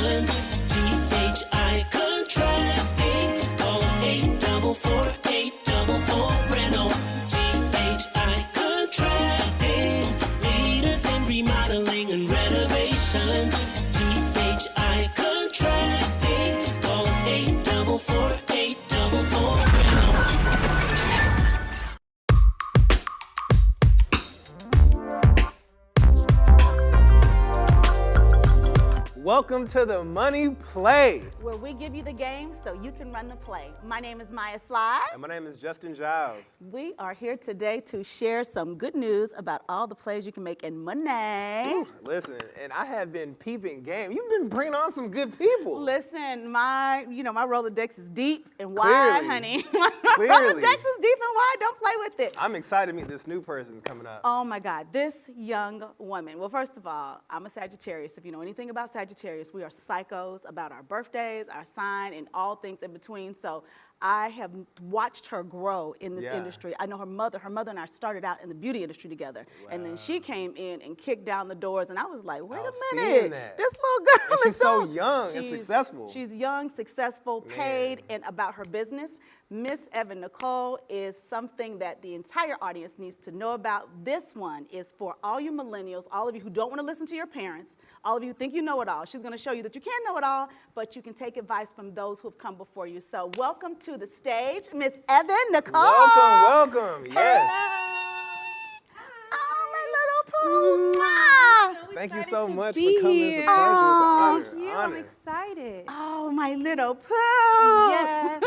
renovations. GHI Contracting. Call 844-844-RENO. GHI Contracting. Leaders in remodeling and renovations. GHI Contracting. Call 844-844-RENO. Welcome to the Money Play. Where we give you the game so you can run the play. My name is Maya Sly. And my name is Justin Giles. We are here today to share some good news about all the plays you can make in money. Ooh, listen, and I have been peeping game. You've been bringing on some good people. Listen, my Rolodex is deep and wide, Clearly. honey. My Clearly. Rolodex is deep and wide. Don't play with it. I'm excited to meet this new person coming up. Oh my God, this young woman. Well, first of all, I'm a Sagittarius. If you know anything about Sagittarius, we are psychos about our birthdays, our sign, and all things in between. So I have watched her grow in this industry. I know her mother and I started out in the beauty industry together. Wow. And then she came in and kicked down the doors, and I was like, wait a minute. This little girl and is she's so young and successful. She's young, successful, paid, and about her business. Miss Evan-Nicole is something that the entire audience needs to know about. This one is for all you millennials, all of you who don't want to listen to your parents, all of you who think you know it all. She's going to show you that you can't know it all, but you can take advice from those who have come before you. So welcome to the stage, Miss Evan-Nicole. Welcome, yes. Oh, my little poo. Thank you so much for coming. It's a pleasure. It's an honor. Thank you. I'm excited. Oh, my little poo. Yes.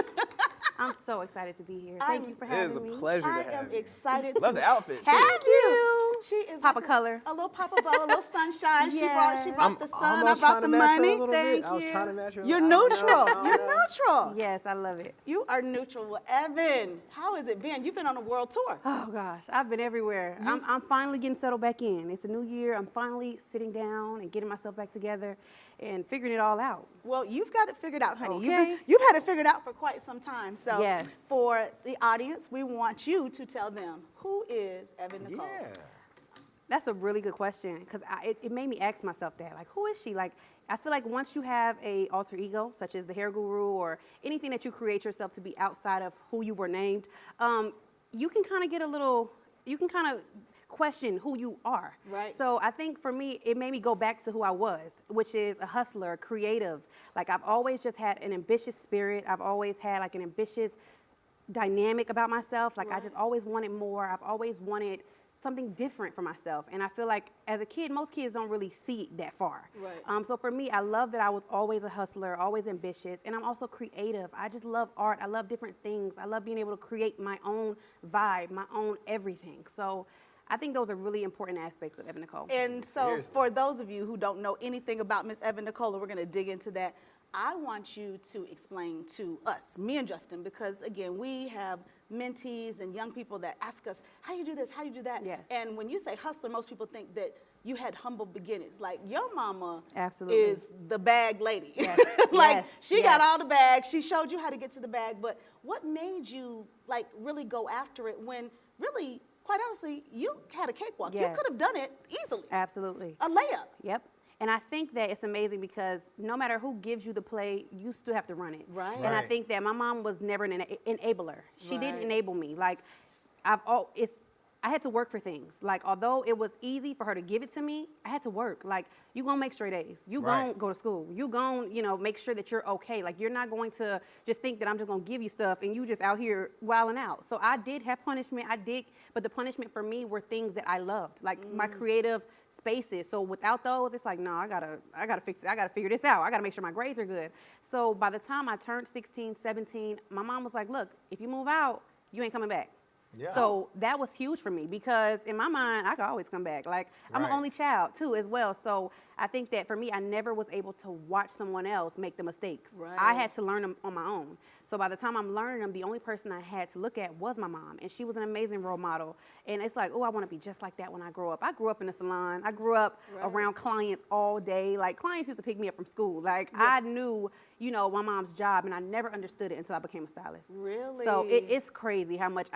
I'm so excited to be here. Thank you for having me. It is a pleasure to have you. I am excited. Love the outfit, too. Have you? She is Pop like a color. A little pop of a little sunshine. Yes. She brought the sun. I almost brought trying the to match her a money. little Thank bit. I was you. trying to match her. You're I don't know. neutral. You're neutral. Yes, I love it. You are neutral. Well, Evan, how has it been? You've been on a world tour. Oh gosh, I've been everywhere. I'm finally getting settled back in. It's a new year. I'm finally sitting down and getting myself back together and figuring it all out. Well, you've got it figured out, honey. Okay. You've had it figured out for quite some time. So Yes. for the audience, we want you to tell them, who is Evan-Nicole? Yeah. That's a really good question because it made me ask myself that, like, who is she? Like, I feel like once you have a alter ego, such as the hair guru or anything that you create yourself to be outside of who you were named, you can kind of get you can kind of question who you are. Right. So I think for me, it made me go back to who I was, which is a hustler, creative. Like, I've always just had an ambitious spirit. I've always had like an ambitious dynamic about myself. Like, I just always wanted more. I've always wanted something different for myself. And I feel like as a kid, most kids don't really see that far. Right. So for me, I love that I was always a hustler, always ambitious, and I'm also creative. I just love art. I love different things. I love being able to create my own vibe, my own everything. So I think those are really important aspects of Evan-Nicole. And so for those of you who don't know anything about Miss Evan-Nicole, we're going to dig into that. I want you to explain to us, me and Justin, because again, we have mentees and young people that ask us, how do you do this, how do you do that? Yes. And when you say hustler, most people think that you had humble beginnings. Like, your mama Absolutely. is the bag lady. Yes. Like, Yes. she got Yes. all the bags. She showed you how to get to the bag. But what made you, like, really go after it when really, quite honestly, you had a cakewalk? You Yes. could have done it easily. Absolutely. A layup. Yep. And I think that it's amazing because no matter who gives you the play, you still have to run it. Right. And I think that my mom was never an enabler. She didn't Right. enable me. Like, I had to work for things. Like, although it was easy for her to give it to me, I had to work. Like, you gonna make straight A's. You gonna go to school. You gonna, make sure that you're okay. Like, you're not going to just think that I'm just gonna give you stuff and you just out here wilding out. So I did have punishment. But the punishment for me were things that I loved, like my creative spaces. So without those, it's like, no, I gotta fix it. I gotta figure this out. I gotta make sure my grades are good. So by the time I turned 16, 17, my mom was like, look, if you move out, you ain't coming back. Yeah. So that was huge for me because in my mind, I could always come back. Like, I'm an only child too as well. So I think that for me, I never was able to watch someone else make the mistakes. Right. I had to learn them on my own. So by the time I'm learning them, the only person I had to look at was my mom. And she was an amazing role model. And it's like, oh, I want to be just like that when I grow up. I grew up in a salon. I grew up around clients all day. Like, clients used to pick me up from school. Like, I knew, my mom's job, and I never understood it until I became a stylist. Really? So it's crazy how much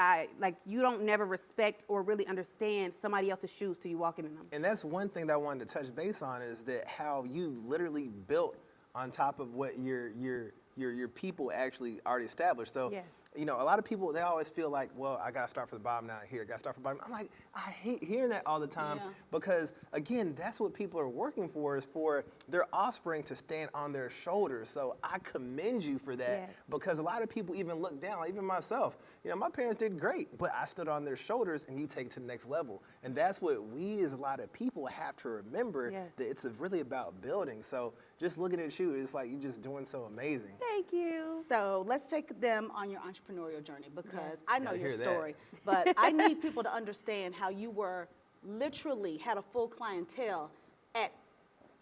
you don't never respect or really understand somebody else's shoes till you walk in them. And that's one thing that I wanted to touch base on is that how you literally built on top of what your people actually already established. So, Yes. you know, a lot of people, they always feel like, well, I got to start from the bottom now here. I got to start from the bottom. I'm like, I hate hearing that all the time because, again, that's what people are working for, is for their offspring to stand on their shoulders. So I commend you for that because a lot of people even look down, like even myself. You know, my parents did great, but I stood on their shoulders and you take it to the next level. And that's what we as a lot of people have to remember, that it's really about building. So just looking at you, it's like you're just doing so amazing. Thank you. So let's take them on your entrepreneurial journey because I know Gotta your hear that. story, but I need people to understand how you were literally had a full clientele at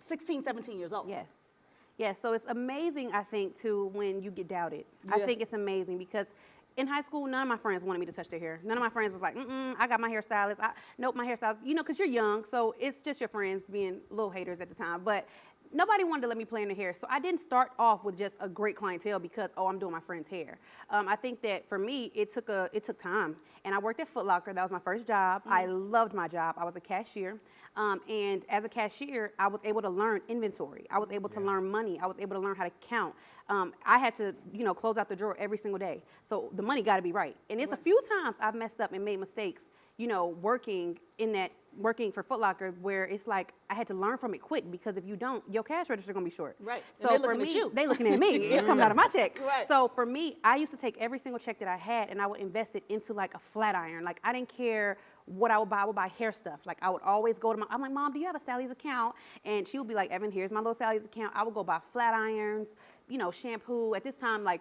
16, 17 years old. Yes. Yes, so it's amazing, I think, too, when you get doubted. I think it's amazing because in high school, none of my friends wanted me to touch their hair. None of my friends was like, I got my hairstylist. Nope, my hairstylist. You know, because you're young, so it's just your friends being little haters at the time. But nobody wanted to let me play in the hair. So I didn't start off with just a great clientele because, I'm doing my friend's hair. I think that for me, it took time. And I worked at Foot Locker. That was my first job. I loved my job. I was a cashier. And as a cashier, I was able to learn inventory. I was able to learn money. I was able to learn how to count. I had to, close out the drawer every single day. So the money got to be right. And it's a few times I've messed up and made mistakes, working for Foot Locker, where it's like I had to learn from it quick because if you don't, your cash register gonna be short. Right. So and for looking me, at you. they looking at me. It's coming out of my check. Right. So for me, I used to take every single check that I had and I would invest it into like a flat iron. Like I didn't care what I would buy. I would buy hair stuff. Like I would always go to I'm like, Mom, do you have a Sally's account? And she would be like, Evan, here's my little Sally's account. I would go buy flat irons, shampoo. At this time, like,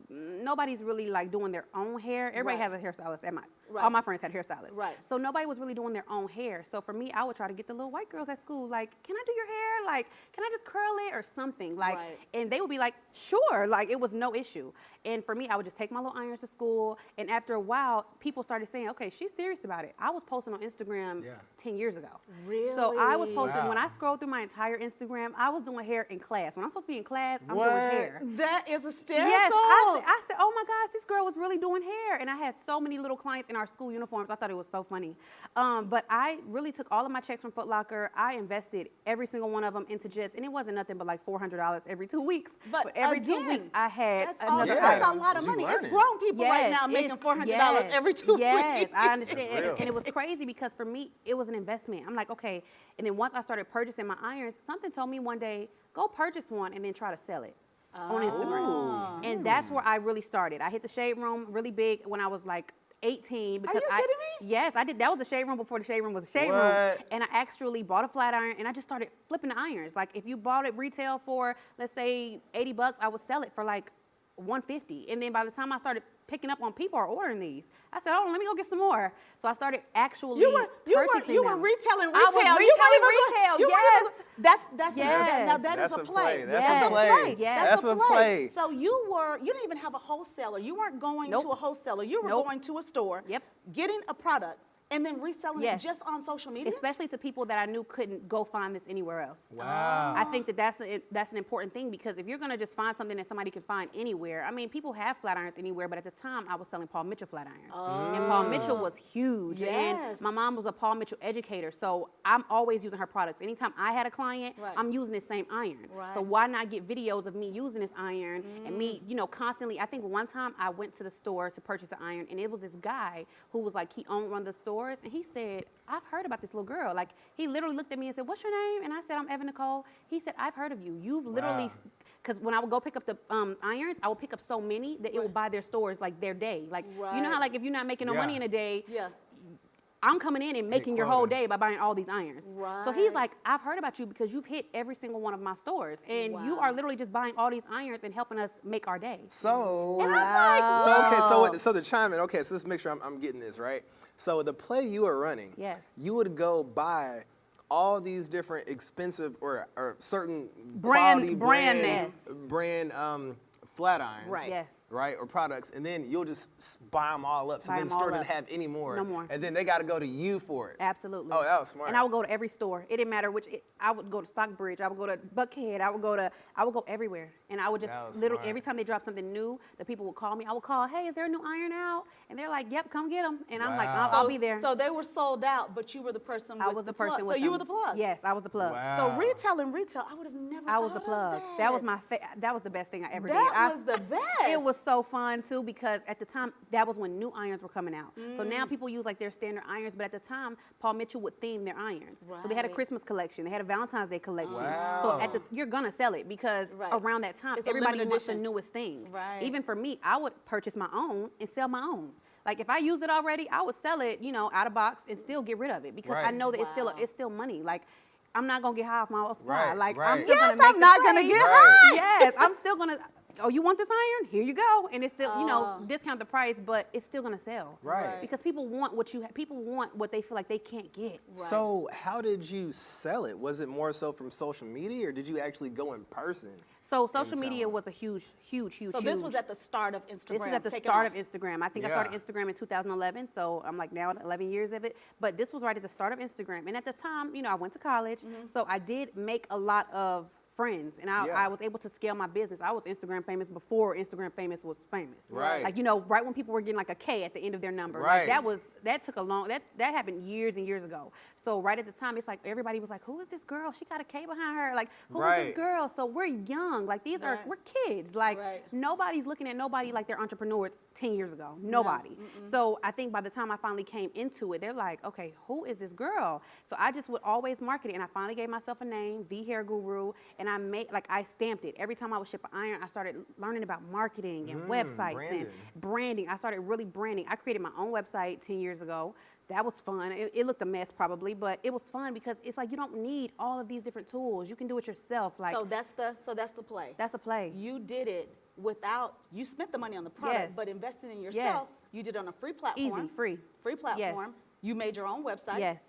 nobody's really like doing their own hair. Everybody has a hairstylist at all my friends had hairstylists. Right. So nobody was really doing their own hair. So for me, I would try to get the little white girls at school, like, can I do your hair? Like, can I just curl it or something? Like, and they would be like, sure. Like, it was no issue. And for me, I would just take my little irons to school. And after a while, people started saying, okay, she's serious about it. I was posting on Instagram 10 years ago. Really? So I was posting, when I scrolled through my entire Instagram, I was doing hair in class. When I'm supposed to be in class, I'm doing hair. That is hysterical. Yes, I said, oh my gosh, this girl was really doing hair. And I had so many little clients in our school uniforms. I thought it was so funny. But I really took all of my checks from Foot Locker. I invested every single one of them into and it wasn't nothing but like $400 every 2 weeks. But every again, 2 weeks, I had another that's a item. lot of money. It's learning. grown people right now making $400 every 2 weeks. Yes, I understand. real. And it was crazy because for me, it was an investment. I'm like, okay. And then once I started purchasing my irons, something told me one day, go purchase one and then try to sell it on Instagram. And that's where I really started. I hit the shade room really big when I was like 18 because Are you kidding me? Yes, I did. That was a shade room before the shade room was a shade room. And I actually bought a flat iron and I just started flipping the irons. Like if you bought it retail for, let's say $80, I would sell it for like $150. And then by the time I started picking up on people are ordering these, I said, oh, let me go get some more. So I started actually purchasing you were them. retailing I was retailing retail, yes. Now that is a play. That's a play. Yes. That's a play. So you didn't even have a wholesaler. You weren't going to a wholesaler. You were going to a store, getting a product, and then reselling it just on social media? Especially to people that I knew couldn't go find this anywhere else. Wow. I think that's an important thing because if you're going to just find something that somebody can find anywhere, I mean, people have flat irons anywhere, but at the time I was selling Paul Mitchell flat irons. And Paul Mitchell was huge. Yes. And my mom was a Paul Mitchell educator, so I'm always using her products. Anytime I had a client, I'm using this same iron. Right. So why not get videos of me using this iron and me, constantly. I think one time I went to the store to purchase the iron, and it was this guy who was like, he owned one of the stores, and he said, I've heard about this little girl. Like, he literally looked at me and said, what's your name? And I said, I'm Evan-Nicole. He said, I've heard of you. You've literally, because when I would go pick up the irons, I would pick up so many that it would buy their stores, like, their day. Like, you know how, like, if you're not making no money in a day, I'm coming in and making your whole day by buying all these irons. Right. So he's like, I've heard about you because you've hit every single one of my stores. And you are literally just buying all these irons and helping us make our day. So, And I'm like, so to chime in, okay, so let's make sure I'm getting this, right? So the play you were running, you would go buy all these different expensive or certain quality brand flat irons. Right. Yes. right, or products, and then you'll just buy them all up, so Buy then the 'em store all didn't up. have any more. No more. And then they got to go to you for it. Absolutely. Oh, that was smart. And I would go to every store. It didn't matter which. I would go to Stockbridge. I would go to Buckhead. I would go everywhere. And I would just That was literally smart. every time they dropped something new, the people would call me. I would call, hey, is there a new iron out? And they're like, yep, come get them. And I'm like, Wow. I'll be there. So they were sold out, but you were the person I with was the plug. person So with you them. were the plug. Yes, I was the plug. Wow. So retail, I would have never I was the thought plug. of That was that was the best thing I ever did. That was the best. It was so fun too because at the time that was when new irons were coming out. So Mm. now people use like their standard irons, but at the time Paul Mitchell would theme their irons. So they had a Right. Christmas collection, they had a Valentine's Day collection. Wow. So you're gonna sell it because Right. around that time It's a everybody limited wants the edition. newest thing. Right. Even for me, I would purchase my own and sell my own. Like if I use it already, I would sell it, out of box and still get rid of it because I Right. know that Wow. it's still money. Like I'm not gonna get high off my own supply. Right, Like I'm right. still Yes, gonna make I'm the not gonna price. get Right. high. Yes, I'm still gonna. Oh, you want this iron? Here you go. And it's still, Oh. discount the price, but it's still gonna sell. Right. Because people want what you have. People want what they feel like they can't get. So how did you sell it? Was it more so from social media, or did you actually go in person? So social And media selling. was a huge. So this was at the start of Instagram. This is at the taking start off. of Instagram. I think I Yeah. started Instagram in 2011, so I'm like now at 11 years of it. But this was right at the start of Instagram. And at the time, I went to college, so I did make a lot of friends, and Yeah. I was able to scale my business. I was Instagram famous before Instagram famous was famous. Right. Like, right when people were getting like a K at the end of their number. Right. Like that took a long, that happened years and years ago. So right at the time, it's like everybody was like, who is this girl? She got a K behind her. Like, who is Right. this girl? So we're young. Like we're kids. Like Right. nobody's looking at nobody like they're entrepreneurs 10 years ago. Nobody. So I think by the time I finally came into it, they're like, okay, who is this girl? So I just would always market it, and I finally gave myself a name, The Hair Guru, and I stamped it. Every time I would ship an iron, I started learning about marketing and websites branding. and branding. I started really branding. I created my own website 10 years ago. That was fun. It looked a mess probably, but it was fun because it's like you don't need all of these different tools. You can do it yourself. Like So that's the play. that's a play. You did it without, you spent the money on the product, Yes. but investing in yourself, Yes. you did it on a free platform. Easy, free. Free platform. Yes. You made your own website. Yes.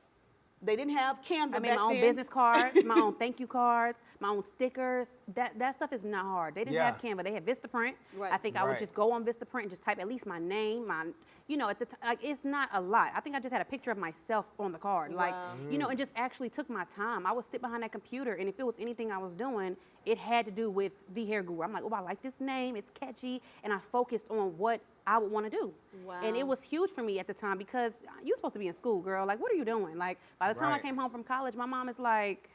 They didn't have Canva I made back my own then. business cards, my own thank you cards, my own stickers. That stuff is not hard. They didn't Yeah. have Canva. They had Vistaprint. Right. I think I would Right. just go on Vistaprint and just type at least my name, at the time, like it's not a lot. I think I just had a picture of myself on the card, like, Wow. and just actually took my time. I would sit behind that computer, and if it was anything I was doing, it had to do with The Hair Guru. I'm like, oh, I like this name. It's catchy, and I focused on what I would want to do. And it Wow. was huge for me at the time because you're supposed to be in school, girl. Like, what are you doing? Like, by the time I Right. came home from college, my mom is like,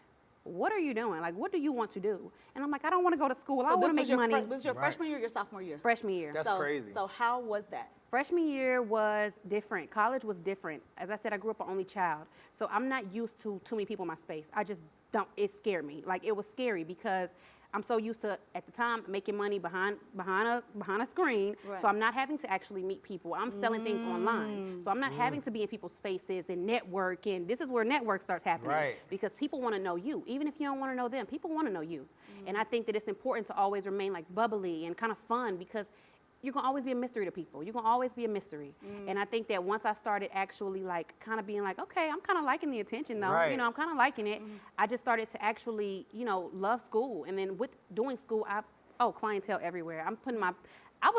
what are you doing? Like, what do you want to do? And I'm like, I don't want to go to school. I So want to this make was your money. this was your Right. freshman year or your sophomore year? Freshman year. That's so, crazy. So how was that? Freshman year was different. College was different. As I said, I grew up an only child. So I'm not used to too many people in my space. I just don't, it scared me. Like, it was scary because I'm so used to, at the time, making money behind a screen. Right. So I'm not having to actually meet people. I'm selling things online. So I'm not having to be in people's faces and network. And this is where network starts happening. Right. Because people want to know you. Even if you don't want to know them, people want to know you. And I think that it's important to always remain like bubbly and kind of fun because you're going to always be a mystery to people. You're going to always be a mystery. And I think that once I started actually like kind of being like, okay, I'm kind of liking the attention though. Right. I'm kind of liking it. I just started to actually, love school. And then with doing school, clientele everywhere. I'm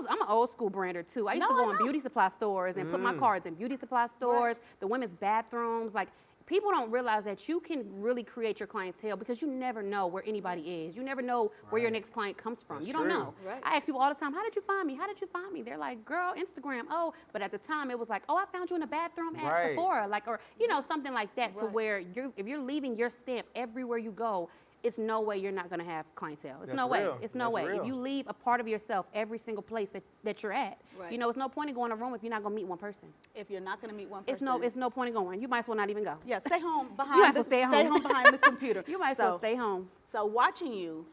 an old school brander too. I used to No, I go in know. beauty supply stores and put my cards in beauty supply stores, the women's bathrooms. Like, people don't realize that you can really create your clientele because you never know where anybody is. You never know where your Right. next client comes from. That's You don't true. know. Right. I ask people all the time, how did you find me? How did you find me? They're like, girl, Instagram. Oh, but at the time it was like, oh, I found you in a bathroom at Right. Sephora, like, or something like that, to Right. where if you're leaving your stamp everywhere you go, it's no way you're not going to have clientele. It's That's no way. real. It's no That's way. real. If you leave a part of yourself every single place that you're at, Right. it's no point in going to a room if you're not going to meet one person. If you're not going to meet one It's person. no point in going. You might as well not even go. Yeah, stay home You might behind as well stay at home. behind the computer. You might as well stay home. So watching you,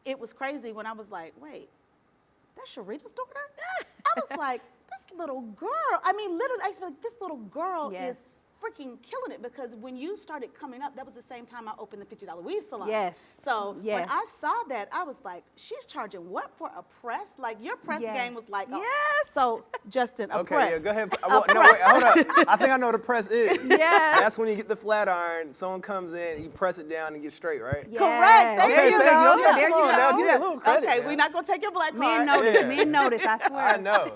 it was crazy when I was like, wait, that's Sherita's daughter? I was like, this little girl. I mean, literally, I used to be like, this little girl Yes. is freaking killing it, because when you started coming up, that was the same time I opened the $50 weave salon. Yes. So Yes. when I saw that, I was like, she's charging what for a press? Like, your press Yes. game was like, Yes. So, Justin, a Okay, press. yeah, go ahead. Well, no, wait, hold up. I think I know what a press is. Yes. That's when you get the flat iron, someone comes in, you press it down and get straight, right? Yes. Correct. There Okay, you thank go. you. Okay, There come you on now, go. give me a little credit. Okay, now. we're not gonna take your black Men card. notice. Yeah. Men notice. I swear. I know.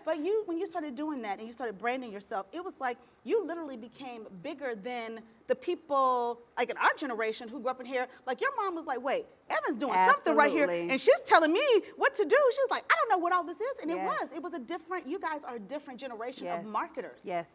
But when you started doing that and you started branding yourself, it was like you literally became bigger than the people like in our generation who grew up in here. Like, your mom was like, wait, Evan's doing something right here, Absolutely. and she's telling me what to do. She was like, I don't know what all this is, and Yes. it was a different. You guys are a different generation Yes. of marketers. Yes,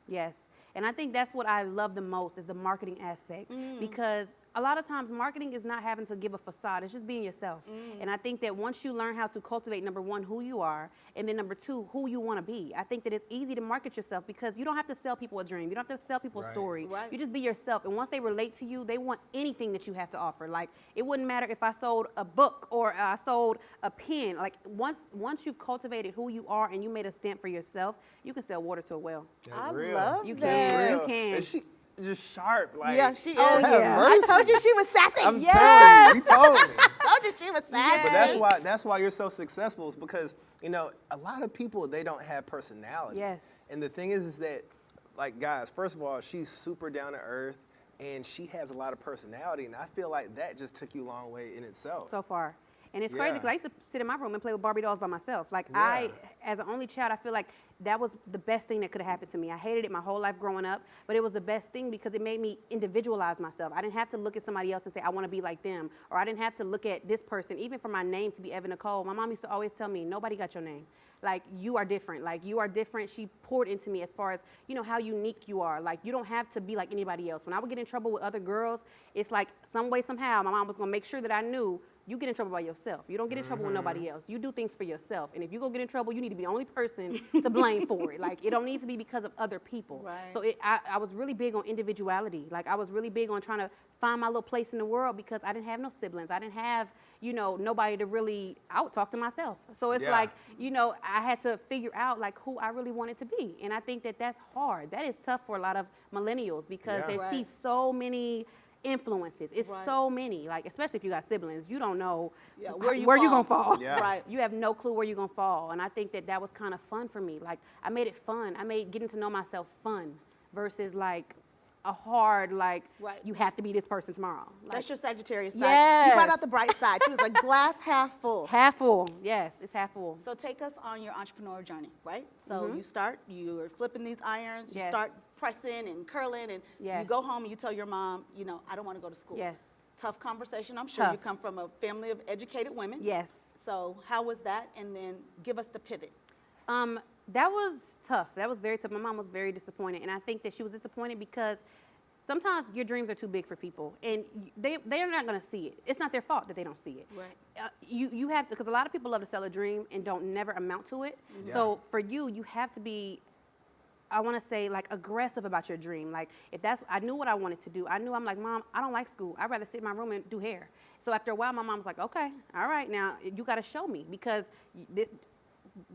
yes. And I think that's what I love the most is the marketing aspect, because a lot of times marketing is not having to give a facade. It's just being yourself. And I think that once you learn how to cultivate, number one, who you are, and then number two, who you want to be, I think that it's easy to market yourself, because you don't have to sell people a dream. You don't have to sell people a Right. story. Right. You just be yourself. And once they relate to you, they want anything that you have to offer. Like, it wouldn't matter if I sold a book or I sold a pen. Like, once you've cultivated who you are and you made a stamp for yourself, you can sell water to a well. That's I real. love You that. can. Real. You can. And she just sharp, like. Yeah, she is. have I told mercy. you she was sassy. I'm Yes. telling you, you told me. Told you she was sassy. But that's why you're so successful, is because, you know, a lot of people, they don't have personality. Yes. And the thing is that, like, guys, first of all, she's super down to earth, and she has a lot of personality, and I feel like that just took you a long way in itself. So far. And it's crazy Yeah. because I used to sit in my room and play with Barbie dolls by myself. Like, Yeah. as an only child, I feel like that was the best thing that could have happened to me. I hated it my whole life growing up, but it was the best thing because it made me individualize myself. I didn't have to look at somebody else and say, I want to be like them. Or I didn't have to look at this person, even for my name to be Evan-Nicole. My mom used to always tell me, nobody got your name. Like, you are different. Like, you are different. She poured into me as far as, you know, how unique you are. Like, you don't have to be like anybody else. When I would get in trouble with other girls, it's like some way, somehow, my mom was going to make sure that I knew you get in trouble by yourself. You don't get in trouble with nobody else. You do things for yourself. And if you go get in trouble, you need to be the only person to blame for it. Like, it don't need to be because of other people. Right. So I was really big on individuality. Like, I was really big on trying to find my little place in the world because I didn't have no siblings. I didn't have, you know, nobody to really, I would talk to myself. So it's Yeah. like, you know, I had to figure out like who I really wanted to be. And I think that that's hard. That is tough for a lot of millennials because Yeah. they Right. see so many influences. It's Right. so many, like, especially if you got siblings, you don't know Yeah, where you fall. gonna fall. Yeah. Right. You have no clue where you're gonna fall. And I think that that was kind of fun for me. Like, I made it fun. I made getting to know myself fun versus like a hard, like, Right. you have to be this person tomorrow. Like, That's your Sagittarius side. Yes. You brought out the bright side. She was like glass half full. half full. Yes, it's half full. So take us on your entrepreneur journey, right? So you're flipping these irons, you Yes. start pressing and curling, and you Yes. go home and you tell your mom, you know, I don't want to go to school. Yes. Tough conversation, I'm sure. You Tough. come from a family of educated women. Yes. So how was that? And then give us the pivot. That was tough. That was very tough. My mom was very disappointed, and I think that she was disappointed because sometimes your dreams are too big for people, and they're not going to see it. It's not their fault that they don't see it. Right. You have to, because a lot of people love to sell a dream and don't never amount to it. Yeah. So for you have to be, I want to say, like, aggressive about your dream. Like, if that's, I knew what I wanted to do. I'm like, Mom, I don't like school. I'd rather sit in my room and do hair. So after a while, my mom was like, okay, all right, now you got to show me because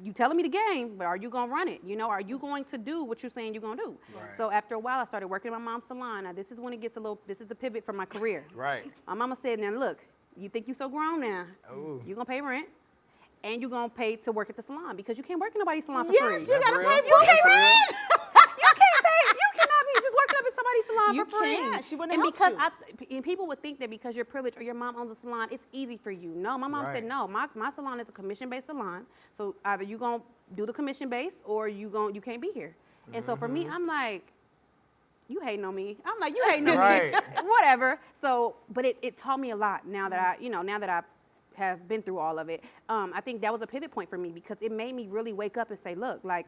you telling me the game, but are you going to run it? You know, are you going to do what you're saying you're going to do? Right. So after a while, I started working in my mom's salon. Now, this is when it gets this is the pivot for my career. Right. My mama said, now look, you think you so grown now. Ooh. You're going to pay rent and you're going to pay to work at the salon because you can't work in nobody's salon for Yes, free. you That's gotta real. pay. That's You real. can't You cannot be just working up at somebody's salon You for free. can't. She wouldn't and help because you. and people would think that because you're privileged or your mom owns a salon, it's easy for you. No, my mom Right. said no. My salon is a commission-based salon, so either you gonna do the commission base or you can't be here. And so for me, I'm like, you hating on me. I'm like, you hating on Right. me. Whatever. So, but it taught me a lot now that I have been through all of it. I think that was a pivot point for me because it made me really wake up and say, look, like,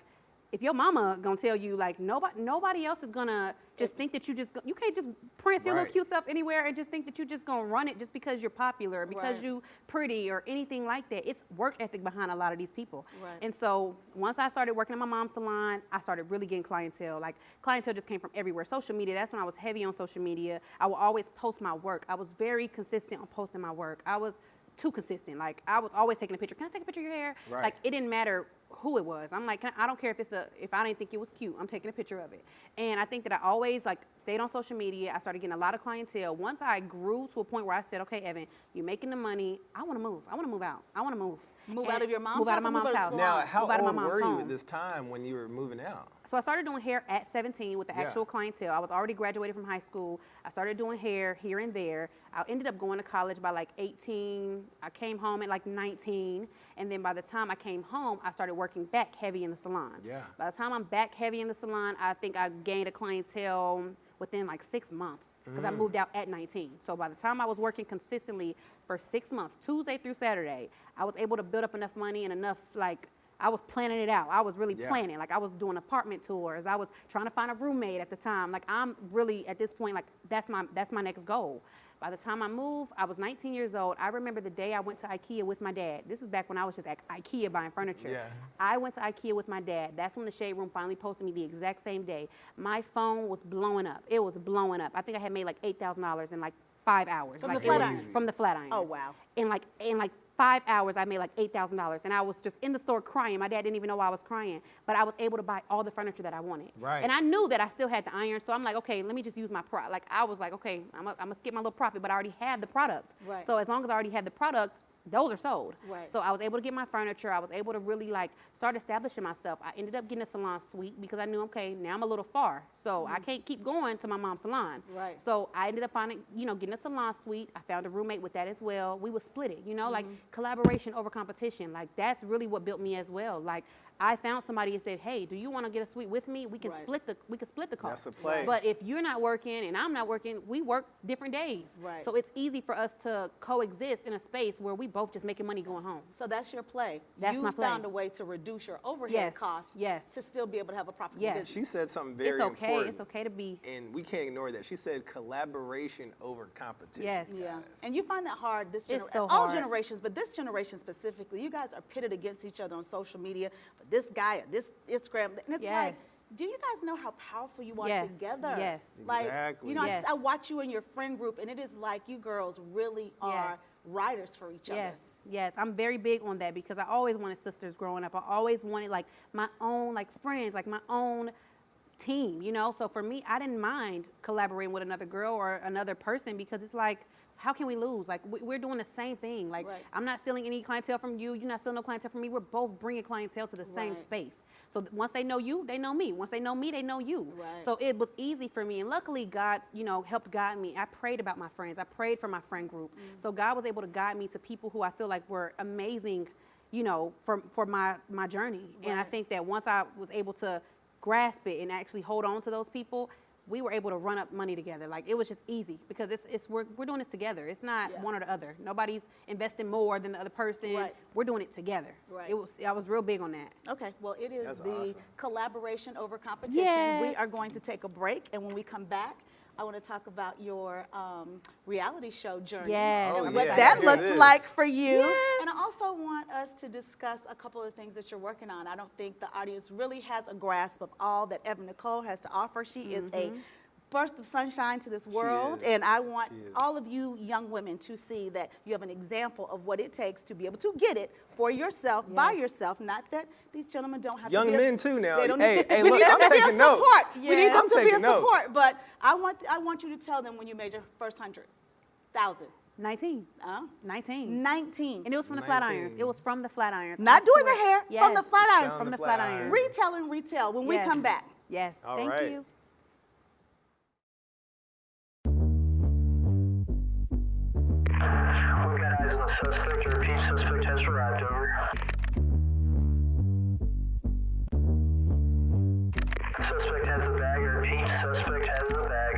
if your mama gonna tell you, like, nobody else is gonna just think that you can't just prance your little Right. cute self anywhere and just think that you're just gonna run it just because you're popular, or because Right. you pretty or anything like that. It's work ethic behind a lot of these people. Right. And so once I started working in my mom's salon, I started really getting clientele. Like, clientele just came from everywhere. Social media, that's when I was heavy on social media. I would always post my work. I was very consistent on posting my work. I was too consistent. Like, I was always taking a picture. Can I take a picture of your hair? Right. Like, it didn't matter who it was. I'm like, I don't care if I didn't think it was cute, I'm taking a picture of it. And I think that I always like stayed on social media. I started getting a lot of clientele. Once I grew to a point where I said, okay, Evan, you're making the money. I want to move. I want to move out. I want to move. Move out of your mom's Move out house of my or move mom's out house. of Now, how Move out of my old mom's were you home. at this time when you were moving out? So I started doing hair at 17 with the Yeah. actual clientele. I was already graduated from high school. I started doing hair here and there. I ended up going to college by like 18. I came home at like 19. And then by the time I came home, I started working back heavy in the salon. Yeah. By the time I'm back heavy in the salon, I think I gained a clientele within like 6 months because I moved out at 19. So by the time I was working consistently for 6 months, Tuesday through Saturday, I was able to build up enough money and enough, like, I was planning it out. I was really planning. Like, I was doing apartment tours. I was trying to find a roommate at the time. Like, I'm really, at this point, like, that's my next goal. By the time I moved, I was 19 years old. I remember the day I went to IKEA with my dad. This is back when I was just at IKEA buying furniture. Yeah. I went to IKEA with my dad. That's when the Shade Room finally posted me the exact same day. My phone was blowing up. It was blowing up. I think I had made like $8,000 in like 5 hours. From like, the flat it was- irons? From the flat irons. Oh, wow. In like 5 hours, I made like $8,000, and I was just in the store crying. My dad didn't even know why I was crying, but I was able to buy all the furniture that I wanted. Right. And I knew that I still had the iron, so I'm like, okay, let me just use my product. Like, I was like, okay, I'm gonna skip my little profit, but I already had the product. Right. So as long as I already had the product, those are sold. Right. So I was able to get my furniture. I was able to really like start establishing myself. I ended up getting a salon suite because I knew, okay, now I'm a little far, so I can't keep going to my mom's salon. Right. So I ended up finding, getting a salon suite. I found a roommate with that as well. We would split it, like collaboration over competition. Like, that's really what built me as well. Like, I found somebody and said, hey, do you want to get a suite with me? We can Right. split the cost. That's a play. But if you're not working and I'm not working, we work different days. Right. So it's easy for us to coexist in a space where we both just making money going home. So that's your play. That's you my play. found a way to reduce your overhead Yes, costs yes. to still be able to have a profitable Yes. business. She said something very It's okay. important. It's okay to be. And we can't ignore that. She said collaboration over competition. Yes. Yeah, and you find that hard this It's generation, so all hard. generations, but this generation specifically, you guys are pitted against each other on social media. But this guy, or this Instagram, and it's Yes. like, do you guys know how powerful you are Yes, together? yes. Like, Exactly. Yes. I watch you in your friend group, and it is like you girls really are Yes. riders for each other. Yes, yes. I'm very big on that because I always wanted sisters growing up. I always wanted like my own like friends, like my own team, So for me, I didn't mind collaborating with another girl or another person because it's like, how can we lose? Like, we're doing the same thing. Like, Right. I'm not stealing any clientele from you. You're not stealing no clientele from me. We're both bringing clientele to the same Right. space. So once they know you, they know me. Once they know me, they know you. Right. So it was easy for me. And luckily, God, helped guide me. I prayed about my friends. I prayed for my friend group. So God was able to guide me to people who I feel like were amazing, for my journey. And I Right. think that once I was able to grasp it and actually hold on to those people, we were able to run up money together. Like, it was just easy because we're doing this together. It's not Yeah. one or the other. Nobody's investing more than the other person. Right. We're doing it together. Right. I was real big on that. Okay, well, it is That's the awesome. collaboration over competition. We Yes. are going to take a break, and when we come back, I want to talk about your reality show journey. Yes. Oh, and yeah. what that Here it looks is. like for you. Yes. And I also want us to discuss a couple of things that you're working on. I don't think the audience really has a grasp of all that Evan-Nicole has to offer. She is a burst of sunshine to this world, is. and I want She is. all of you young women to see that you have an example of what it takes to be able to get it for yourself, by Yes. yourself. Not that these gentlemen don't have Young to be men too now. They don't Hey, need hey, we look, need them I'm to be a taking notes. support. We need Yes. them I'm to be a taking notes. support. But I want you to tell them when you made your first 100,000. 19. 19. 19. And it was from the flat 19. irons. It was from the flat irons. Not I doing the swear. hair, from Yes. the flat irons. From From the the flat flat irons. irons. Retail and retail when we Yes. come back. Yes. All Thank right. you. We've got eyes on the suspect. A repeat suspect has arrived. Over. Suspect has the bag. A repeat suspect has the bag.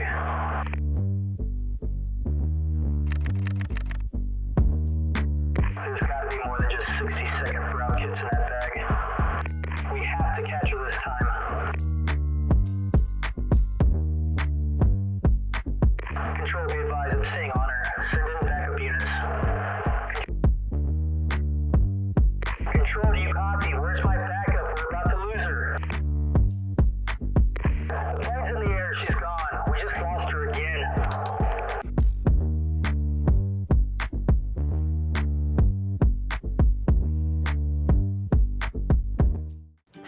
There's got to be more than just 60-second brown kits in that bag. We have to catch her this time. Control, be advised of staying on her. Send in backup units.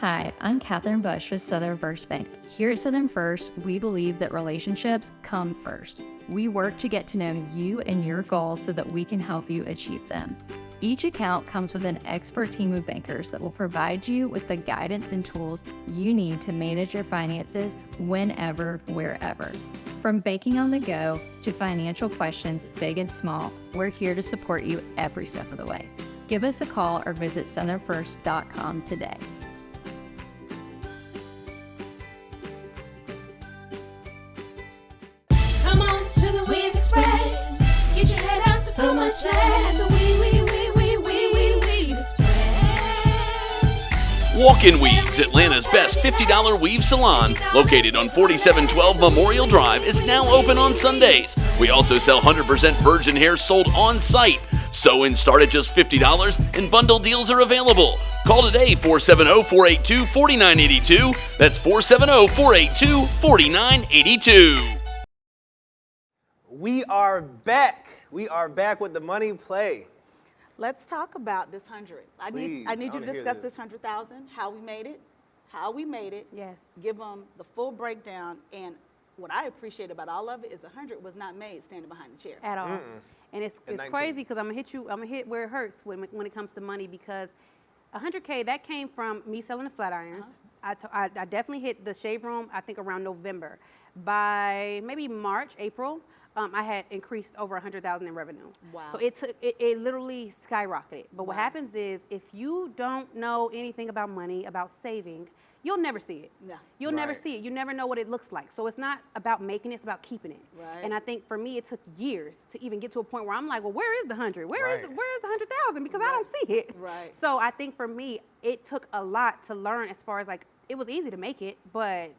Hi, I'm Katherine Bush with Southern First Bank. Here at Southern First, we believe that relationships come first. We work to get to know you and your goals so that we can help you achieve them. Each account comes with an expert team of bankers that will provide you with the guidance and tools you need to manage your finances whenever, wherever. From banking on the go to financial questions, big and small, we're here to support you every step of the way. Give us a call or visit southernfirst.com today. Come on to the Weave Express. Get your head out for so much less. The Weave Express. Walk-In Weaves, Atlanta's best $50 weave salon, located on 4712 Memorial Drive, is now open on Sundays. We also sell 100% virgin hair sold on site. Sew-ins start at just $50 and bundle deals are available. Call today, 470-482-4982. That's 470-482-4982. We are back. We are back with the money play. Let's talk about this 100. I Please, need I you to wanna hear discuss this. this 100,000, how we made it, Yes. give them the full breakdown. And what I appreciate about all of it is 100 was not made standing behind the chair. At all. And it's 19. crazy because I'm gonna hit where it hurts when it comes to money, because 100K, that came from me selling the flat irons. I definitely hit the shave room, I think around November. By maybe March, April, I had increased over 100,000 in revenue. Wow. So it literally skyrocketed. But what happens is, if you don't know anything about money, about saving, you'll never see it. No. You'll never Right. see it. You never know what it looks like. So it's not about making it, it's about keeping it. Right. And I think for me, it took years to even get to a point where I'm like, well, where is the 100? Where is Right. the 100,000? Because I don't see it. Right. So I think for me, it took a lot to learn, as far as like, it was easy to make it, but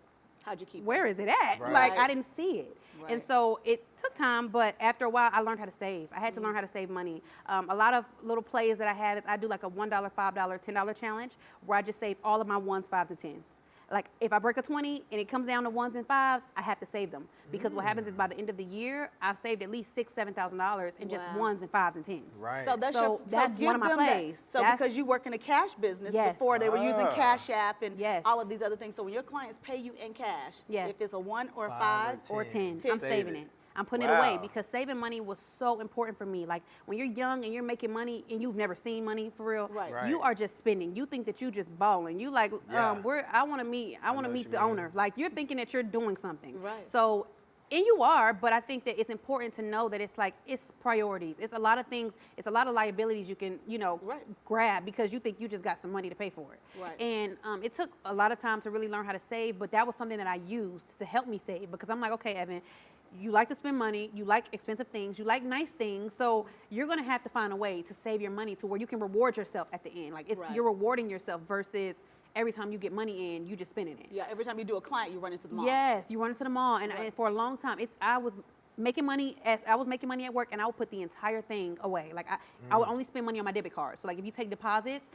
How'd you keep where is it at? Right. Like, Right. I didn't see it. And Right. so it took time, but after a while, I learned how to save. I had to learn how to save money. A lot of little plays that I have is I do like a $1, $5, $10 challenge, where I just save all of my 1s, 5s, and 10s. Like, if I break a 20 and it comes down to 1s and 5s, I have to save them. Because what happens is, by the end of the year, I've saved at least $6,000, $7,000 in just Wow. 1s and 5s and 10s. Right. So that's So that's give one of my them that. plays. So That's- because you work in a cash business, Yes. before they were using Ah. Cash App and Yes. all of these other things. So when your clients pay you in cash, Yes. if it's a 1 or a 5 5, Or 10. Ten. I'm Save saving it. it. I'm putting it away, Wow. because saving money was so important for me. Like, when you're young and you're making money and you've never seen money for real, Right. Right. you are just spending. You think that you just balling. You like, Yeah. I want to meet know what meet you the mean. owner. Like, you're thinking that you're doing something. Right. So, and you are, but I think that it's important to know that it's like, it's priorities. It's a lot of things. It's a lot of liabilities you can, Right. grab, because you think you just got some money to pay for it. Right. And it took a lot of time to really learn how to save, but that was something that I used to help me save, because I'm like, okay, Evan, you like to spend money, you like expensive things, you like nice things, so you're gonna have to find a way to save your money to where you can reward yourself at the end. Like, it's, Right. you're rewarding yourself, versus every time you get money in, you just spending it. Yeah, every time you do a client, you run into the mall. Yes, you run into the mall, and, Right. and for a long time, I was making money at work, and I would put the entire thing away. Like, I would only spend money on my debit card. So like, if you take deposits,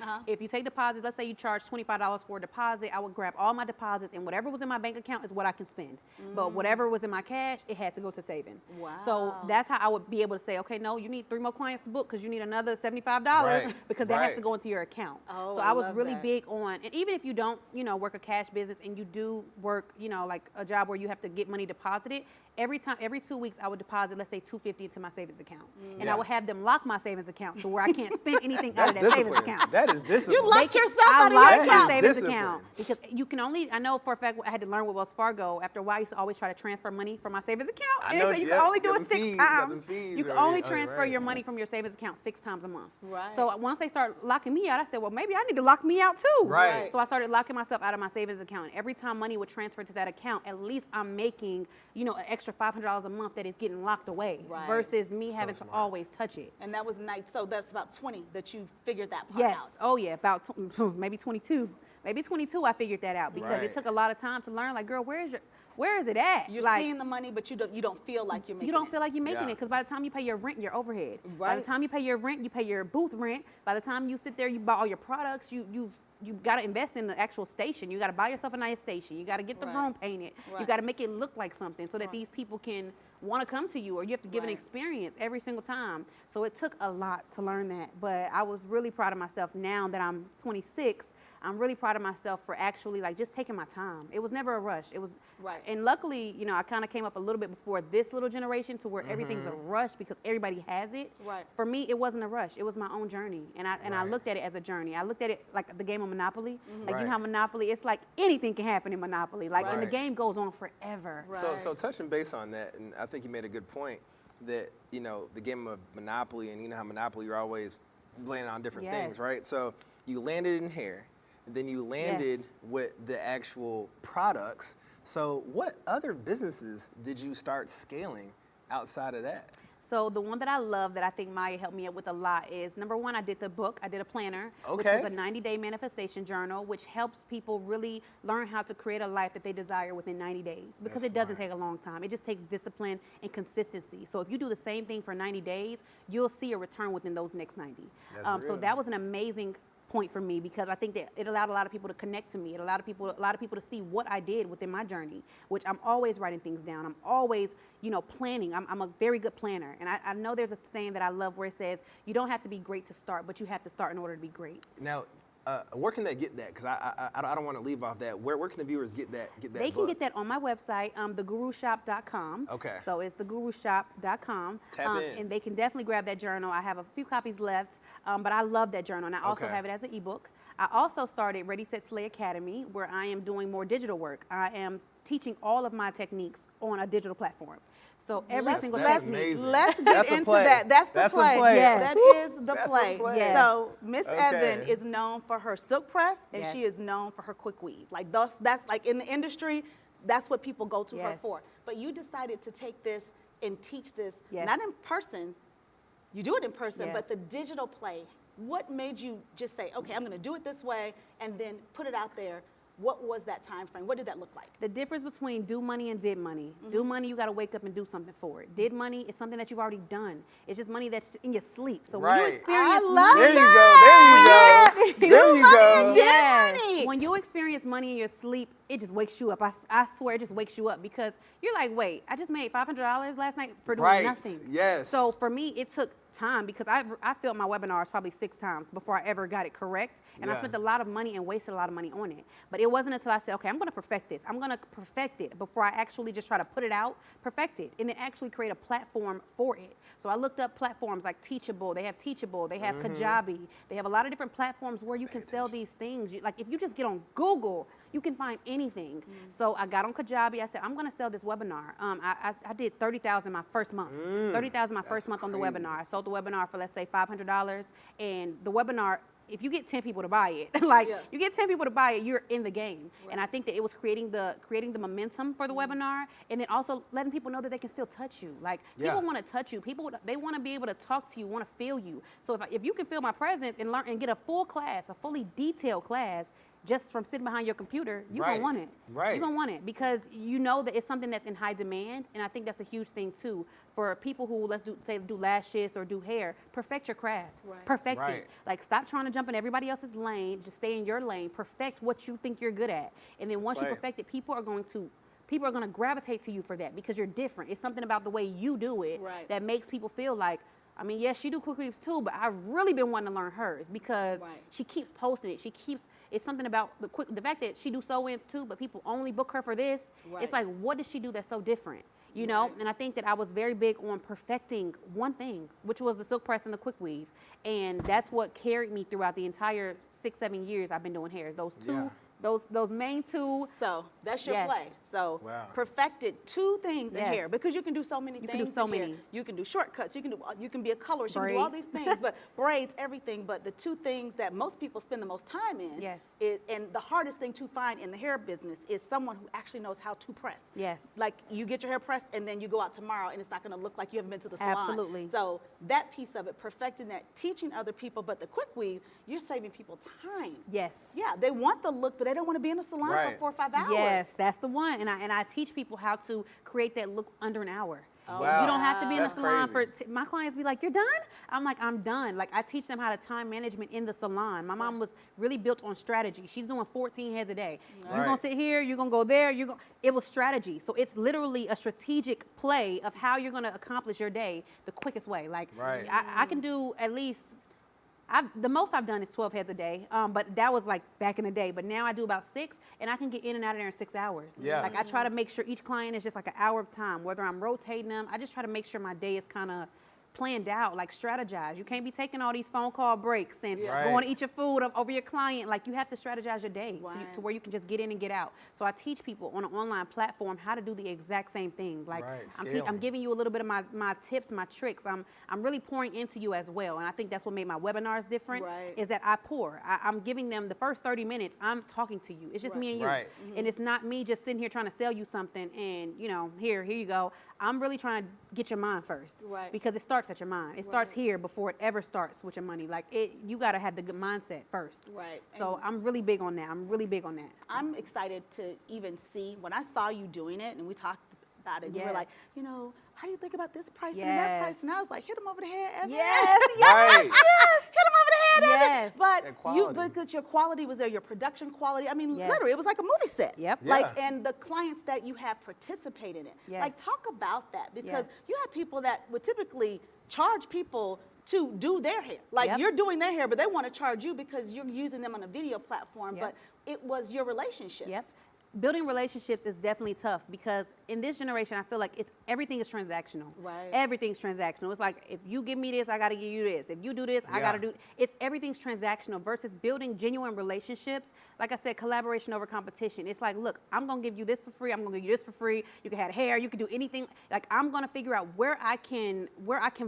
let's say you charge $25 for a deposit, I would grab all my deposits, and whatever was in my bank account is what I can spend. But whatever was in my cash, it had to go to saving. So Wow. that's how I would be able to say, okay, no, you need 3 more clients to book, because you need another $75 Right. because that has Right. to go into your account. Oh, So I I was love really that. big on, and even if you don't, work a cash business, and you do work, like a job where you have to get money deposited, every 2 weeks I would deposit, let's say $250 into my savings account. And Yeah. I would have them lock my savings account to where I can't spend anything out That's of that savings discipline. account. That is discipline. You locked They can- yourself I out of your locked That my is savings discipline. account, because you can only, I know for a fact, I had to learn with Wells Fargo. After a while, I used to always try to transfer money from my savings account. I And know, so you yeah, can only do got it them 6 fees, got times. them fees You can already. only Oh, transfer right. your money from your savings account 6 times a month. Right. So once they start locking me out, I said, well, maybe I need to lock me out too. Right. So I started locking myself out of my savings account. Every time money would transfer to that account, at least I'm making, an extra $500 a month that is getting locked away, Right. versus me So having smart. to always touch it. And that was nice. So that's about 20 that you figured that part Yes. out. Oh, yeah. About maybe 22. Maybe 22. I figured that out, because Right. it took a lot of time to learn. Like, girl, where is it at? You're like, seeing the money, but you don't feel like you're making you don't it. feel like you're making Yeah. it, because by the time you pay your rent, your overhead. By Right. the time you pay your rent, you pay your booth rent. By the time you sit there, you buy all your products. You got to invest in the actual station. You got to buy yourself a nice station. You got to get the Right. room painted. You Right. got to make it look like something, so that these people can want to come to you, or you have to give an Right. experience every single time. So it took a lot to learn that, but I was really proud of myself now that I'm 26. I'm really proud of myself for actually like just taking my time. It was never a rush. It was Right. And luckily, you know, I kind of came up a little bit before this little generation to where everything's a rush because everybody has it. Right. For me, it wasn't a rush. It was my own journey, and I looked at it as a journey. I looked at it like the game of Monopoly. Like you know how Monopoly, it's like anything can happen in Monopoly. Like and the game goes on forever. Right. So touching base on that, and I think you made a good point that, you know, the game of Monopoly, and you know how Monopoly, you're always landing on different things, right? So you landed in hair, and then you landed with the actual products. So what other businesses did you start scaling outside of that? So the one that I love that I think Maya helped me out with a lot is, number one, I did the book. I did a planner, which is a 90-day manifestation journal, which helps people really learn how to create a life that they desire within 90 days because it doesn't take a long time. It just takes discipline and consistency. So if you do the same thing for 90 days, you'll see a return within those next 90. So that was an amazing point for me because I think that it allowed a lot of people to connect to me. It allowed a lot of people to see what I did within my journey, which I'm always writing things down. I'm always, you know, planning. I'm a very good planner. And I know there's a saying that I love where it says, you don't have to be great to start, but you have to start in order to be great. Now, where can they get that? Because I don't want to leave off that. Where can the viewers get that They can get that on my website, thegurushoppe.com. Okay. So it's thegurushoppe.com. Tap in. And they can definitely grab that journal. I have a few copies left, but I love that journal. And I also have it as an ebook. I also started Ready, Set, Slay Academy, where I am doing more digital work. I am teaching all of my techniques on a digital platform. So every single technique. Let's get into that. That's the play. Yes. That is the play. Yes. So Miss Evan is known for her silk press, and she is known for her quick weave. Like that's like in the industry, that's what people go to her for. But you decided to take this and teach this not in person. You do it in person, but the digital play. What made you just say, okay, I'm going to do it this way, and then put it out there? What was that time frame? What did that look like? The difference between do money and did money. Do money, you got to wake up and do something for it. Did money is something that you've already done. It's just money that's in your sleep. So when you experience when you experience money in your sleep, it just wakes you up. I swear it just wakes you up because you're like, wait, I just made $500 last night for doing nothing. Yes. So for me, it took time because I failed my webinars probably 6 times before I ever got it correct. And I spent a lot of money and wasted a lot of money on it. But it wasn't until I said, okay, I'm going to perfect this. I'm going to perfect it before I actually just try to put it out, perfect it, and then actually create a platform for it. So I looked up platforms like Teachable. They have Teachable. They have Kajabi. They have a lot of different platforms where you can sell these things. Like if you just get on Google, you can find anything. So I got on Kajabi. I said, I'm going to sell this webinar. I did $30,000 my first month. $30,000 my first month on the webinar. I sold the webinar for, let's say, $500. And the webinar, if you get 10 people to buy it, you get 10 people to buy it, you're in the game. And I think that it was creating the momentum for the webinar, and then also letting people know that they can still touch you. Like people want to touch you. People, they want to be able to talk to you, want to feel you. So if you can feel my presence and learn and get a full class, a fully detailed class, just from sitting behind your computer, you're going to want it. You're going to want it because you know that it's something that's in high demand. And I think that's a huge thing, too, for people who, do lashes or do hair. Perfect your craft. Perfect it. Like, stop trying to jump in everybody else's lane. Just stay in your lane. Perfect what you think you're good at. And then once you perfect it, people are going to gravitate to you for that because you're different. It's something about the way you do it that makes people feel like, I mean, yes, she do quick weaves too, but I've really been wanting to learn hers because she keeps posting it. It's something about the fact that she do sew-ins too, but people only book her for this. It's like, what does she do that's so different? You know? And I think that I was very big on perfecting one thing, which was the silk press and the quick weave. And that's what carried me throughout the entire 6-7 years I've been doing hair. Those two. Those main two. So that's your play. So perfected 2 things in hair because you can do so many things. You can do so many. You can do shortcuts. You can be a colorist. You can do all these things, but braids, everything. But the 2 things that most people spend the most time in, is, and the hardest thing to find in the hair business is someone who actually knows how to press. Like you get your hair pressed and then you go out tomorrow and it's not going to look like you haven't been to the salon. Absolutely. So that piece of it, perfecting that, teaching other people. But the quick weave, you're saving people time. Yeah, they want the look, but they don't want to be in a salon for 4 or 5 hours. Yes, that's the one. And I teach people how to create that look under an hour. Wow. You don't have to be in the salon my clients be like, you're done? I'm like, I'm done. Like I teach them how to time management in the salon. My mom was really built on strategy. She's doing 14 heads a day. You're going to sit here, you're going to go there, it was strategy. So it's literally a strategic play of how you're going to accomplish your day the quickest way. Like I can do at least The most I've done is 12 heads a day, but that was like back in the day. But now I do about 6, and I can get in and out of there in 6 hours. Yeah. Like I try to make sure each client is just like an hour of time, whether I'm rotating them. I just try to make sure my day is kind of planned out, like strategize. You can't be taking all these phone call breaks and going to eat your food over your client. Like you have to strategize your day to where you can just get in and get out. So I teach people on an online platform how to do the exact same thing. Like I'm giving you a little bit of my tips, my tricks. I'm really pouring into you as well. And I think that's what made my webinars different is that I pour. I'm giving them the first 30 minutes, I'm talking to you. It's just me and you. And it's not me just sitting here trying to sell you something and, you know, here you go. I'm really trying to get your mind first. Because it starts at your mind. It starts here before it ever starts with your money. Like you got to have the good mindset first. So I'm really big on that. I'm excited to even see when I saw you doing it and we talked about it. You were like, you know, how do you think about this price and that price? And I was like, hit him over the head, Evan. Right. Hit him over the head, Evan. But but your quality was there, your production quality. I mean, literally, it was like a movie set. Like, and the clients that you have participated in. Like, talk about that because you have people that would typically charge people to do their hair. Like you're doing their hair, but they want to charge you because you're using them on a video platform, but it was your relationships. Building relationships is definitely tough because in this generation, I feel like everything is transactional. Everything's transactional. It's like, if you give me this, I got to give you this. If you do this, I got to do, everything's transactional versus building genuine relationships. Like I said, collaboration over competition. It's like, look, I'm going to give you this for free. I'm going to give you this for free. You can have hair. You can do anything. Like, I'm going to figure out where I can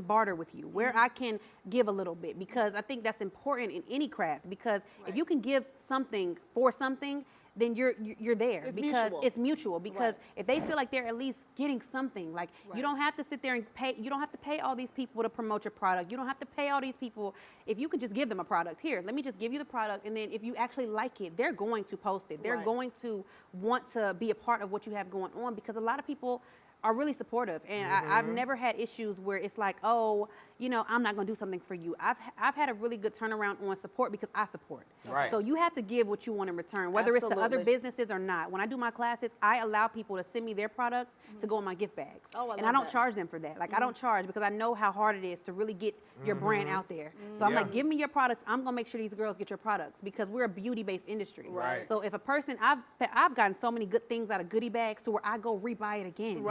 barter with you, where I can give a little bit, because I think that's important in any craft, because if you can give something for something, then you're there it's mutual because if they feel like they're at least getting something, like you don't have to sit there and pay, you don't have to pay all these people to promote your product. You don't have to pay all these people. If you can just give them a product, here, let me just give you the product, and then if you actually like it, they're going to post it. They're going to want to be a part of what you have going on, because a lot of people are really supportive, and I've never had issues where it's like, oh, you know, I'm not going to do something for you. I've had a really good turnaround on support because I support. So you have to give what you want in return, whether it's to other businesses or not. When I do my classes, I allow people to send me their products to go in my gift bags. And I don't charge them for that. Like I don't charge because I know how hard it is to really get your brand out there. So I'm like, give me your products. I'm going to make sure these girls get your products because we're a beauty-based industry. So if a person, I've gotten so many good things out of goodie bags to where I go rebuy it again.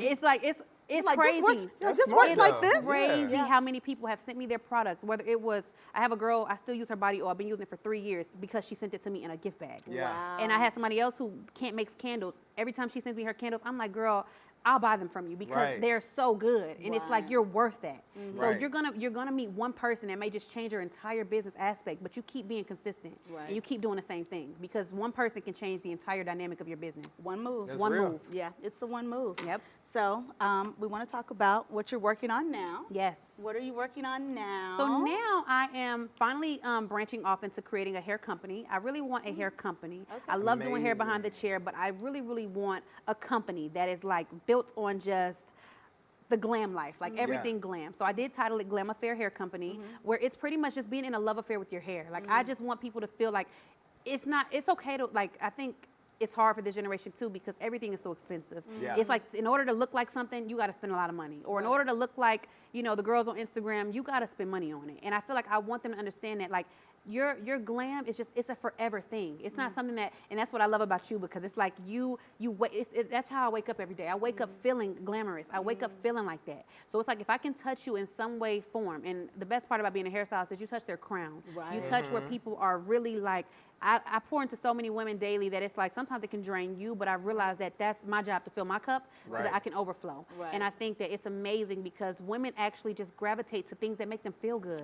It's like, it's like, crazy. This works like this. Crazy how many people have sent me their products. Whether it was, I have a girl, I still use her body oil. I've been using it for 3 years because she sent it to me in a gift bag. And I had somebody else who makes candles. Every time she sends me her candles, I'm like, girl, I'll buy them from you because they're so good, and it's like you're worth that. So you're gonna meet one person that may just change your entire business aspect, but you keep being consistent and you keep doing the same thing, because one person can change the entire dynamic of your business. One move. That's one real. move. Yeah, it's the one move. So we want to talk about what you're working on now. What are you working on now? So now I am finally branching off into creating a hair company. I really want a hair company. I love doing hair behind the chair, but I really, really want a company that is like built on just the glam life, like everything glam. So I did title it Glam Affair Hair Company, where it's pretty much just being in a love affair with your hair. Like I just want people to feel like it's okay to, like, I think it's hard for this generation too because everything is so expensive. It's like, in order to look like something, you got to spend a lot of money. Or in order to look like, you know, the girls on Instagram, you got to spend money on it. And I feel like I want them to understand that, like, your glam is just, it's a forever thing. It's not something that, and that's what I love about you, because it's like that's how I wake up every day. I wake up feeling glamorous. I wake up feeling like that. So it's like, if I can touch you in some way, form, and the best part about being a hairstylist is you touch their crown. You touch where people are really like, I pour into so many women daily that it's like sometimes it can drain you, but I realize that that's my job to fill my cup so that I can overflow. And I think that it's amazing because women actually just gravitate to things that make them feel good.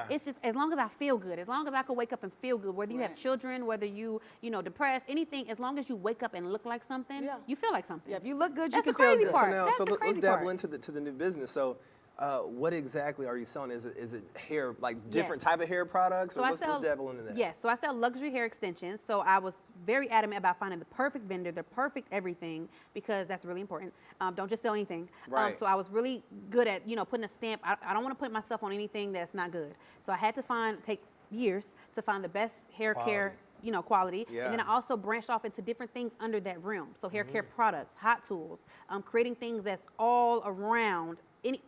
It's just, as long as I feel good, as long as I can wake up and feel good, whether you have children, whether you know, depressed, anything, as long as you wake up and look like something, you feel like something. If you look good, that's you can feel good. So let's dabble into the new business. So what exactly are you selling? Is it hair, like different type of hair products? So or let's dabble into that. Yes, so I sell luxury hair extensions. So I was very adamant about finding the perfect vendor, the perfect everything, because that's really important. Don't just sell anything. So I was really good at, you know, putting a stamp. I don't want to put myself on anything that's not good. So I had to take years to find the best hair care, you know, quality. And then I also branched off into different things under that realm. So hair care products, hot tools, creating things that's all around,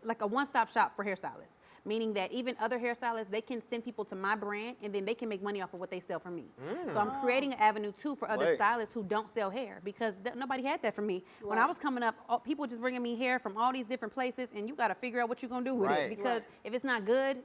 like a one-stop shop for hairstylists. meaning that even other hairstylists, they can send people to my brand and then they can make money off of what they sell from me. So I'm creating an avenue too for other stylists who don't sell hair, because nobody had that from me. When I was coming up, people just bringing me hair from all these different places, and you got to figure out what you're going to do with it, because if it's not good,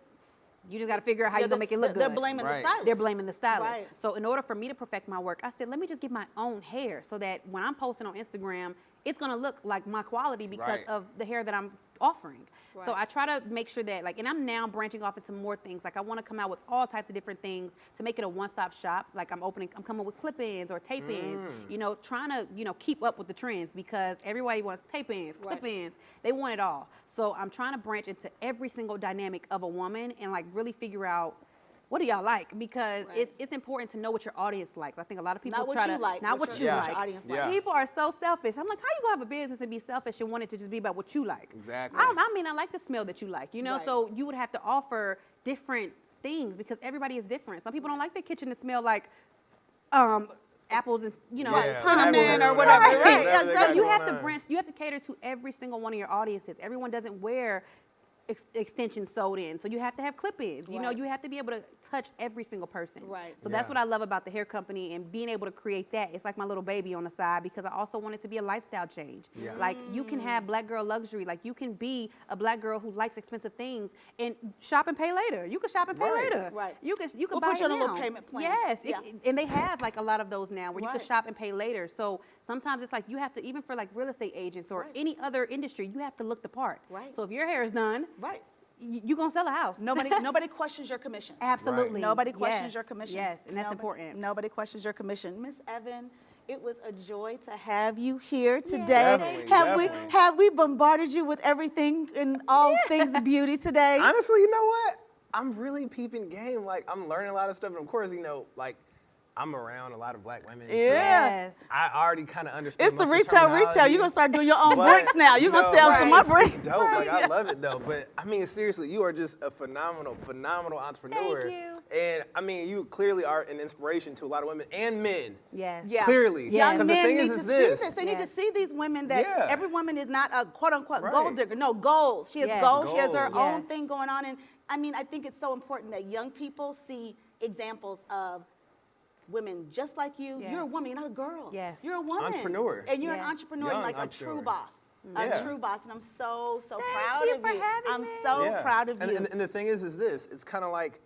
you just got to figure out how you're going to make it look good. They're blaming the stylist. They're blaming the stylist. So in order for me to perfect my work, I said, let me just get my own hair so that when I'm posting on Instagram, it's going to look like my quality because of the hair that I'm offering. So I try to make sure that, like, and I'm now branching off into more things. Like, I want to come out with all types of different things to make it a one-stop shop. Like, I'm coming with clip-ins or tape-ins, you know, trying to, you know, keep up with the trends, because everybody wants tape-ins, clip-ins. They want it all. So I'm trying to branch into every single dynamic of a woman and, like, really figure out, what do y'all like? Because it's important to know what your audience likes. I think a lot of people not what you like. Audience like. People are so selfish. I'm like, how you gonna have a business and be selfish and want it to just be about what you like? Exactly. I mean, I like the smell that you like, you know? So you would have to offer different things because everybody is different. Some people don't like their kitchen to smell like apples and, you know, cinnamon or whatever. So you have to branch, you have to cater to every single one of your audiences. Everyone doesn't wear extensions sewed in, so you have to have clip-ins. You know, you have to be able to touch every single person. So that's what I love about the hair company, and being able to create that. It's like my little baby on the side, because I also want it to be a lifestyle change. Like, you can have black girl luxury. Like, you can be a black girl who likes expensive things and shop and pay later. You can shop and pay later. You can we'll buy put it you on now. a little payment plan. Yes, and they have like a lot of those now where you can shop and pay later. So sometimes it's like you have to, even for like real estate agents or any other industry, you have to look the part. So if your hair is done, you're going to sell a house. Nobody questions your commission. Absolutely. Nobody questions your commission. Yes, and that's important. Nobody questions your commission. Miss Evan, it was a joy to have you here today. Have we bombarded you with everything and all things beauty today? Honestly, you know what? I'm really peeping game. Like, I'm learning a lot of stuff. And of course, you know, like, I'm around a lot of black women. Yes. So I already kind of understand. It's the retail. You're going to start doing your own bricks now. You're going to sell some of bricks. It's dope. Like, I love it, though. But, I mean, seriously, you are just a phenomenal entrepreneur. Thank you. And, I mean, you clearly are an inspiration to a lot of women and men. Yes. Yeah. Clearly. Young Because the men thing need is to this. see this. They need to see these women that every woman is not a quote-unquote gold digger. No, goals. She has goals. She has her own thing going on. And, I mean, I think it's so important that young people see examples of women just like you. You're a woman, you're not a girl. You're a woman. Entrepreneur. And you're an entrepreneur, Young like entrepreneur. a true boss. A true boss. And I'm so proud you of for you. having I'm me. so proud of you. And the thing is this. It's kind of like,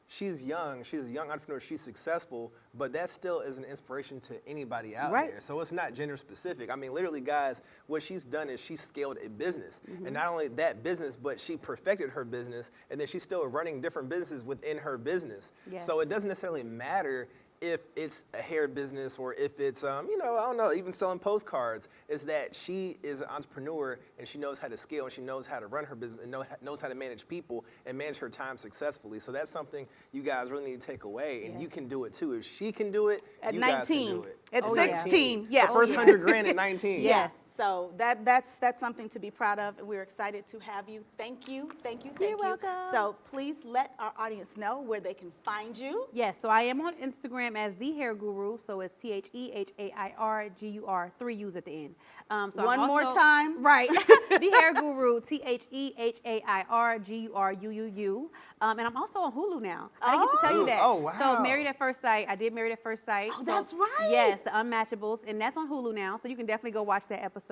she's young, she's a young entrepreneur, she's successful, but that still is an inspiration to anybody out there. So it's not gender specific. I mean, literally, guys, what she's done is she's scaled a business. And not only that business, but she perfected her business, and then she's still running different businesses within her business. So it doesn't necessarily matter if it's a hair business or if it's, you know, I don't know, even selling postcards, is that she is an entrepreneur and she knows how to scale and she knows how to run her business and knows how to manage people and manage her time successfully. So that's something you guys really need to take away, and you can do it too. If she can do it, at you 19, guys can do it. At 16, yeah. The first $100,000 at 19. Yes. So that's something to be proud of, and we're excited to have you. Thank you. You're welcome. So please let our audience know where they can find you. Yes, so I am on Instagram as The Hair Guru, so it's TheHairGuru, 3 U's at the end. So One more time. Right, The Hair Guru, TheHairGuru. And I'm also on Hulu now. I didn't get to tell you that. Oh, wow. So Married at First Sight, I did Married at First Sight. Oh, that's right. Yes, The Unmatchables, and that's on Hulu now, so you can definitely go watch that episode.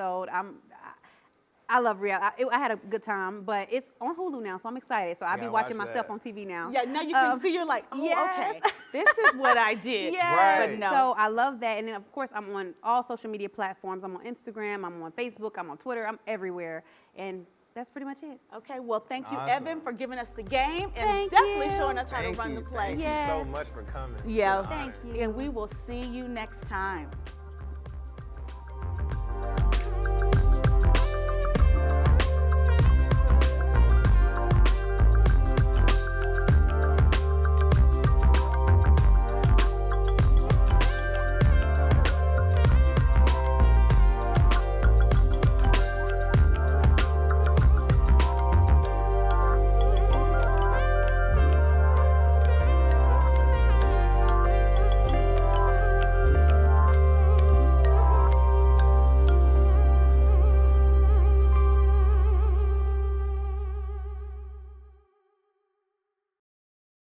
I love reality. I had a good time, but it's on Hulu now, so I'm excited. So I'll be watching myself on TV now. Yeah, now you can see, you're like, okay, this is what I did. Right. But So I love that. And then, of course, I'm on all social media platforms. I'm on Instagram, I'm on Facebook, I'm on Twitter, I'm everywhere. And that's pretty much it. Okay, well, thank you, Awesome. Evan, for giving us the game and Thank definitely you. showing us how to run the play. Thank you so much for coming. Yeah. Thank you. And we will see you next time.